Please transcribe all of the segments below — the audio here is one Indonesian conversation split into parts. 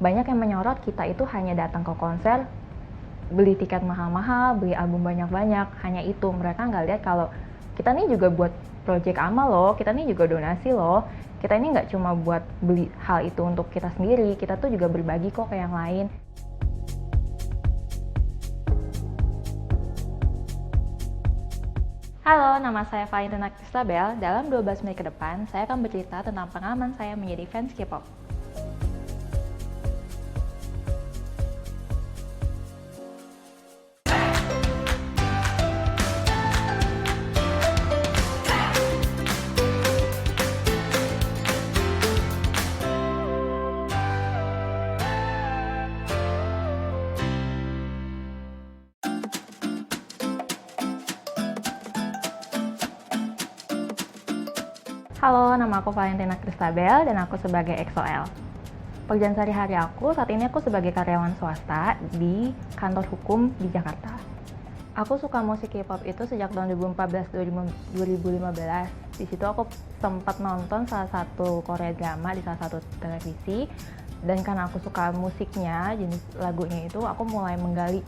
banyak yang menyorot kita itu hanya datang ke konser, beli tiket mahal-mahal, beli album banyak-banyak, hanya itu. Mereka nggak lihat kalau kita nih juga buat project amal loh, kita nih juga donasi loh, kita ini nggak cuma buat beli hal itu untuk kita sendiri, kita tuh juga berbagi kok ke yang lain. Halo, nama saya Valentina Kristabel. Dalam 12 menit ke depan, saya akan bercerita tentang pengalaman saya menjadi fans K-pop. Halo, nama aku Valentina Kristabel dan aku sebagai EXO-L. Pekerjaan sehari-hari aku, saat ini aku sebagai karyawan swasta di kantor hukum di Jakarta. Aku suka musik K-pop itu sejak tahun 2014-2015. Di situ aku sempat nonton salah satu Korea drama di salah satu televisi. Dan karena aku suka musiknya, jenis lagunya itu, aku mulai menggali,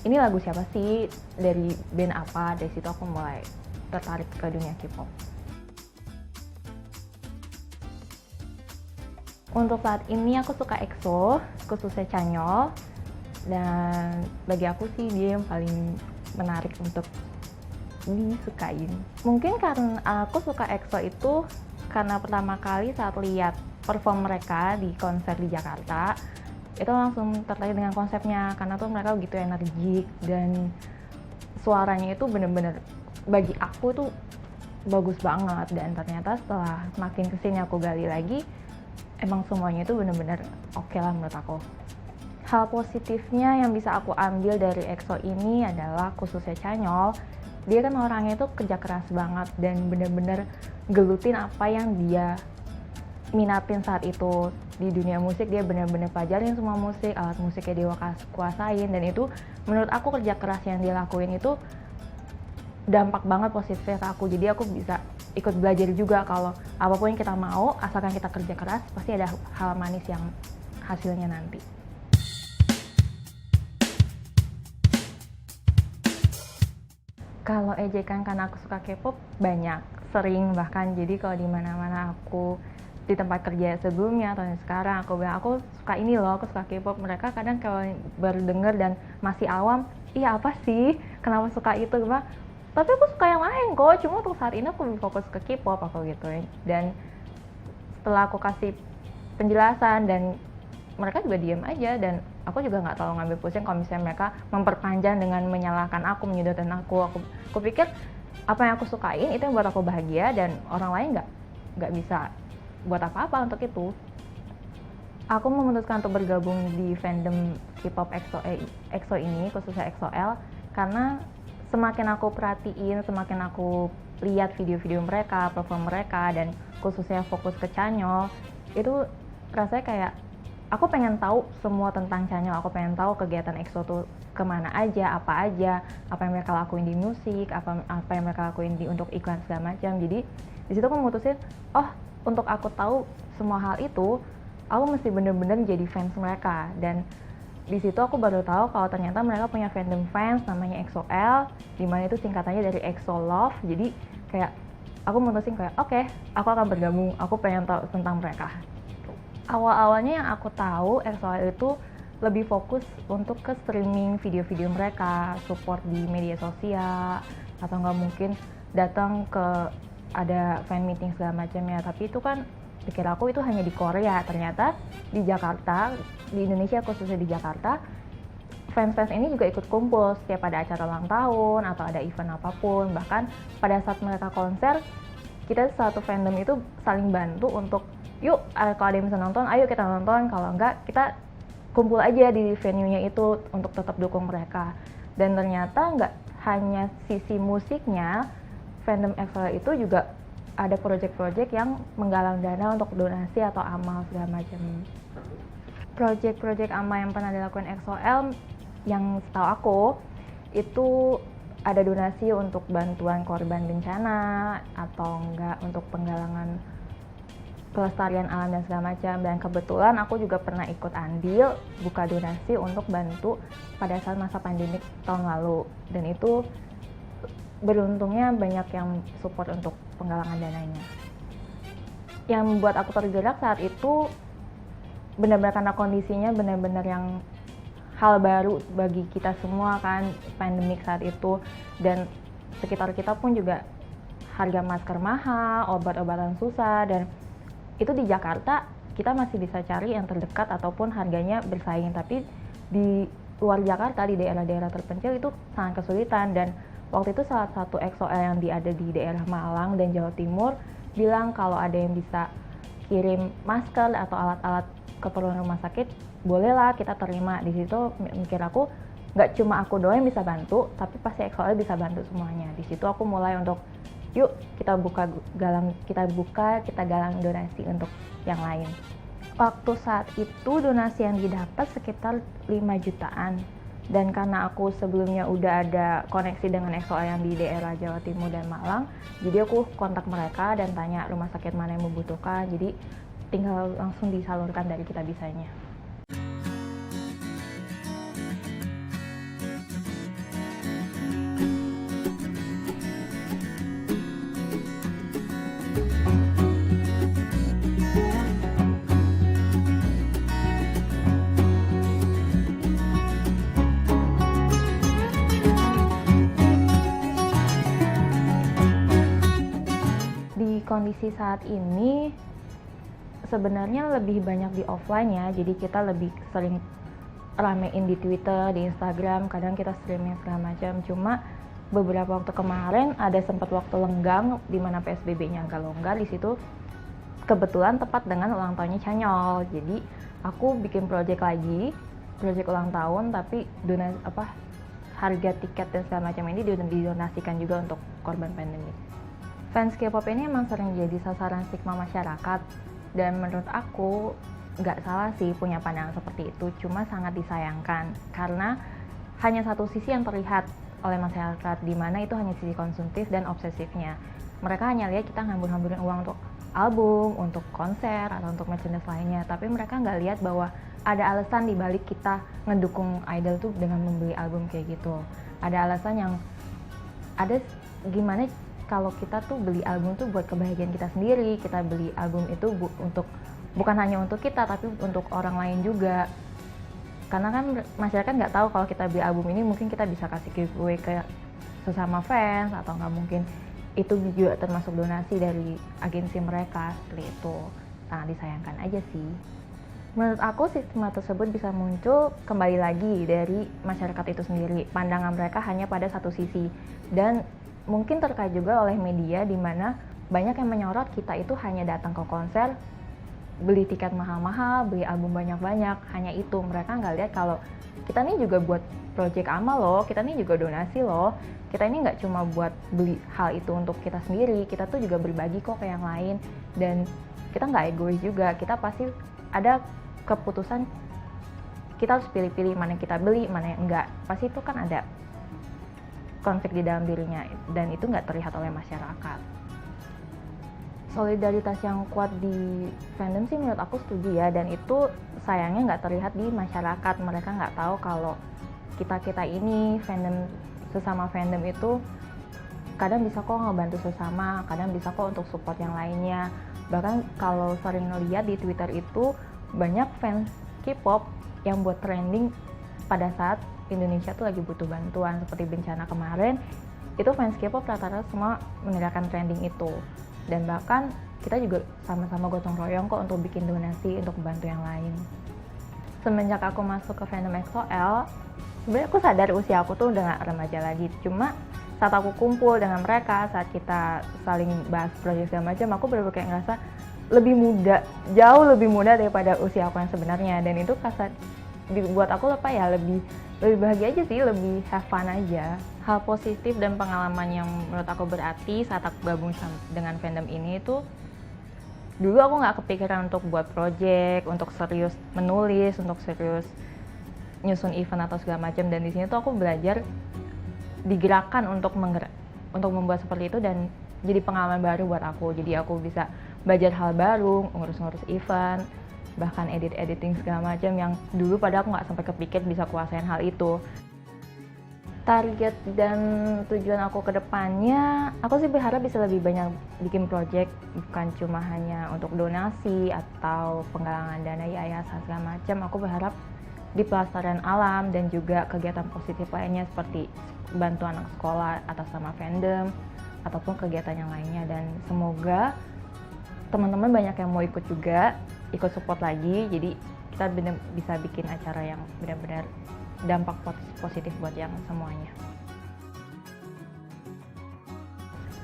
ini lagu siapa sih, dari band apa, dari situ aku mulai tertarik ke dunia K-pop. Untuk saat ini aku suka EXO, khususnya Chanyeol, dan bagi aku sih dia yang paling menarik untuk disukain. Mungkin karena aku suka EXO itu karena pertama kali saat lihat perform mereka di konser di Jakarta, itu langsung tertarik dengan konsepnya, karena tuh mereka begitu energik dan suaranya itu bener-bener bagi aku tuh bagus banget. Dan ternyata setelah makin kesini aku gali lagi, emang semuanya itu bener-bener oke lah menurut aku. Hal positifnya yang bisa aku ambil dari EXO ini adalah khususnya Chanyeol, dia kan orangnya itu kerja keras banget dan bener-bener gelutin apa yang dia minatin saat itu. Di dunia musik dia bener-bener pelajarin semua musik, alat musiknya dia kuasain, dan itu menurut aku kerja keras yang dia lakuin itu dampak banget positifnya ke aku. Jadi aku bisa ikut belajar juga kalau apapun yang kita mau, asalkan kita kerja keras, pasti ada hal manis yang hasilnya nanti. Kalau ejekan karena aku suka K-pop banyak, sering bahkan. Jadi kalau di mana-mana aku di tempat kerja sebelumnya atau sekarang aku bilang aku suka ini loh, aku suka K-pop, mereka kadang kalau baru denger dan masih awam, iya apa sih, kenapa suka itu, tapi aku suka yang lain kok, cuma untuk saat ini aku lebih fokus ke K-pop aku gitu. Dan setelah aku kasih penjelasan dan mereka juga diem aja, dan aku juga nggak terlalu ngambil pusing kalau misalnya mereka memperpanjang dengan menyalahkan aku, menyudutkan aku pikir apa yang aku sukain itu yang buat aku bahagia, dan orang lain nggak bisa buat apa-apa untuk itu. Aku memutuskan untuk bergabung di fandom K-pop EXO ini, khususnya EXO-L, karena semakin aku perhatiin, semakin aku lihat video-video mereka, perform mereka, dan khususnya fokus ke Chanyeol, itu rasanya kayak aku pengen tahu semua tentang Chanyeol. Aku pengen tahu kegiatan EXO tuh kemana aja, apa yang mereka lakuin di musik, apa yang mereka lakuin untuk iklan segala macam. Jadi di situ aku memutusin, untuk aku tahu semua hal itu, aku mesti bener-bener jadi fans mereka. Dan di situ aku baru tahu kalau ternyata mereka punya fandom fans namanya EXO-L, dimana itu singkatannya dari EXO Love. Jadi kayak aku mutusin kayak oke, aku akan bergabung, aku pengen tahu tentang mereka. Awal-awalnya yang aku tahu EXO-L itu lebih fokus untuk ke streaming video-video mereka, support di media sosial, atau nggak mungkin datang ke ada fan meeting segala macamnya. Tapi itu kan pikir aku itu hanya di Korea, ternyata di Jakarta, di Indonesia khususnya di Jakarta, fans-fans ini juga ikut kumpul setiap ada acara ulang tahun atau ada event apapun. Bahkan pada saat mereka konser, kita satu fandom itu saling bantu untuk yuk kalau ada yang bisa nonton, ayo kita nonton, kalau enggak kita kumpul aja di venue-nya itu untuk tetap dukung mereka. Dan ternyata nggak hanya sisi musiknya, fandom EXO itu juga ada project-project yang menggalang dana untuk donasi atau amal segala macam. Project-project amal yang pernah dilakukan EXO-L yang setahu aku itu ada donasi untuk bantuan korban bencana, atau enggak untuk penggalangan pelestarian alam dan segala macam. Dan kebetulan aku juga pernah ikut andil buka donasi untuk bantu pada saat masa pandemi tahun lalu, dan itu beruntungnya banyak yang support untuk penggalangan dananya. Yang membuat aku tergerak saat itu benar-benar karena kondisinya benar-benar yang hal baru bagi kita semua kan, pandemik saat itu, dan sekitar kita pun juga harga masker mahal, obat-obatan susah, dan itu di Jakarta kita masih bisa cari yang terdekat ataupun harganya bersaing, tapi di luar Jakarta, di daerah-daerah terpencil itu sangat kesulitan. Dan waktu itu salah satu XOL yang ada di daerah Malang dan Jawa Timur bilang kalau ada yang bisa kirim masker atau alat-alat keperluan rumah sakit, bolehlah kita terima. Di situ mikir aku, nggak cuma aku doang yang bisa bantu, tapi pasti XOL bisa bantu semuanya. Di situ aku mulai untuk yuk kita galang donasi untuk yang lain. Waktu saat itu donasi yang didapat sekitar 5 jutaan. Dan karena aku sebelumnya udah ada koneksi dengan XOL yang di daerah Jawa Timur dan Malang, jadi aku kontak mereka dan tanya rumah sakit mana yang membutuhkan. Jadi tinggal langsung disalurkan dari kita bisanya. Kondisi saat ini sebenarnya lebih banyak di offline ya, jadi kita lebih sering ramein di Twitter, di Instagram, kadang kita streaming segala macam. Cuma beberapa waktu kemarin ada sempat waktu lenggang di mana PSBB-nya agak longgar. Di situ kebetulan tepat dengan ulang tahunnya Canyol, jadi aku bikin project ulang tahun, tapi harga tiket dan segala macam ini didonasikan juga untuk korban pandemi. Fans K-pop ini emang sering jadi sasaran stigma masyarakat, dan menurut aku nggak salah sih punya pandangan seperti itu, cuma sangat disayangkan karena hanya satu sisi yang terlihat oleh masyarakat, di mana itu hanya sisi konsumtif dan obsesifnya. Mereka hanya lihat kita ngambur-ngamburin uang untuk album, untuk konser, atau untuk merchandise lainnya, tapi mereka nggak lihat bahwa ada alasan di balik kita ngedukung idol tuh dengan membeli album kayak gitu. Ada alasan yang ada gimana kalau kita tuh beli album tuh buat kebahagiaan kita sendiri, kita beli album itu bukan hanya untuk kita, tapi untuk orang lain juga. Karena kan masyarakat nggak tahu kalau kita beli album ini mungkin kita bisa kasih giveaway ke sesama fans, atau nggak mungkin itu juga termasuk donasi dari agensi mereka, seperti itu. Sangat disayangkan aja sih. Menurut aku stigma tersebut bisa muncul kembali lagi dari masyarakat itu sendiri. Pandangan mereka hanya pada satu sisi, dan mungkin terkait juga oleh media, di mana banyak yang menyorot kita itu hanya datang ke konser, beli tiket mahal-mahal, beli album banyak-banyak, hanya itu. Mereka nggak lihat kalau kita ini juga buat project amal loh, kita ini juga donasi loh, kita ini nggak cuma buat beli hal itu untuk kita sendiri, kita tuh juga berbagi kok ke yang lain, dan kita nggak egois juga, kita pasti ada keputusan, kita harus pilih-pilih mana yang kita beli, mana yang enggak, pasti itu kan ada konflik di dalam dirinya, dan itu nggak terlihat oleh masyarakat. Solidaritas yang kuat di fandom sih menurut aku setuju ya, dan itu sayangnya nggak terlihat di masyarakat. Mereka nggak tahu kalau kita ini sesama fandom itu kadang bisa kok ngebantu sesama, kadang bisa kok untuk support yang lainnya. Bahkan kalau sering lihat di Twitter itu banyak fans K-pop yang buat trending pada saat Indonesia tuh lagi butuh bantuan, seperti bencana kemarin, itu fans K-pop rata-rata semua meninggalkan trending itu. Dan bahkan kita juga sama-sama gotong royong kok untuk bikin donasi untuk bantu yang lain. Semenjak aku masuk ke fandom XOL, sebenarnya aku sadar usia aku tuh udah gak remaja lagi. Cuma saat aku kumpul dengan mereka, saat kita saling bahas proyek segala macam, aku bener-bener kayak ngerasa lebih muda, jauh lebih muda daripada usia aku yang sebenarnya. Dan itu buat aku lebih bahagia aja sih, lebih have fun aja. Hal positif dan pengalaman yang menurut aku berarti saat aku gabung dengan fandom ini itu, dulu aku nggak kepikiran untuk buat project, untuk serius menulis, untuk serius nyusun event atau segala macam. Dan di sini tuh aku belajar digerakkan untuk membuat seperti itu, dan jadi pengalaman baru buat aku. Jadi aku bisa belajar hal baru, ngurus-ngurus event, bahkan editing segala macam yang dulu pada aku nggak sampai kepikir bisa kuasain hal itu. Target dan tujuan aku ke depannya, aku sih berharap bisa lebih banyak bikin project, bukan cuma hanya untuk donasi atau penggalangan dana yayasan segala macam. Aku berharap di pelestarian alam dan juga kegiatan positif lainnya seperti bantu anak sekolah atas nama fandom ataupun kegiatan yang lainnya, dan semoga teman-teman banyak yang mau ikut juga, ikut support lagi, jadi kita bisa bikin acara yang benar-benar dampak positif buat yang semuanya.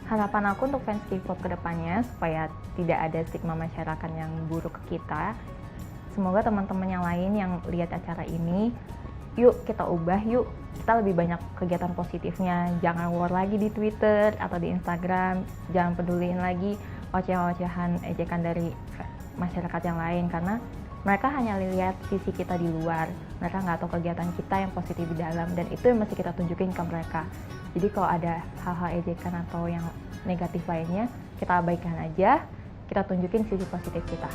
Harapan aku untuk fans K-pop kedepannya supaya tidak ada stigma masyarakat yang buruk ke kita. Semoga teman-teman yang lain yang lihat acara ini, yuk kita ubah, yuk kita lebih banyak kegiatan positifnya. Jangan war lagi di Twitter atau di Instagram, jangan peduliin lagi oceh-ocehan ejekan dari masyarakat yang lain, karena mereka hanya lihat sisi kita di luar, mereka nggak tahu kegiatan kita yang positif di dalam, dan itu yang mesti kita tunjukin ke mereka. Jadi kalau ada hal-hal ejekan atau yang negatif lainnya, kita abaikan aja, kita tunjukin sisi positif kita.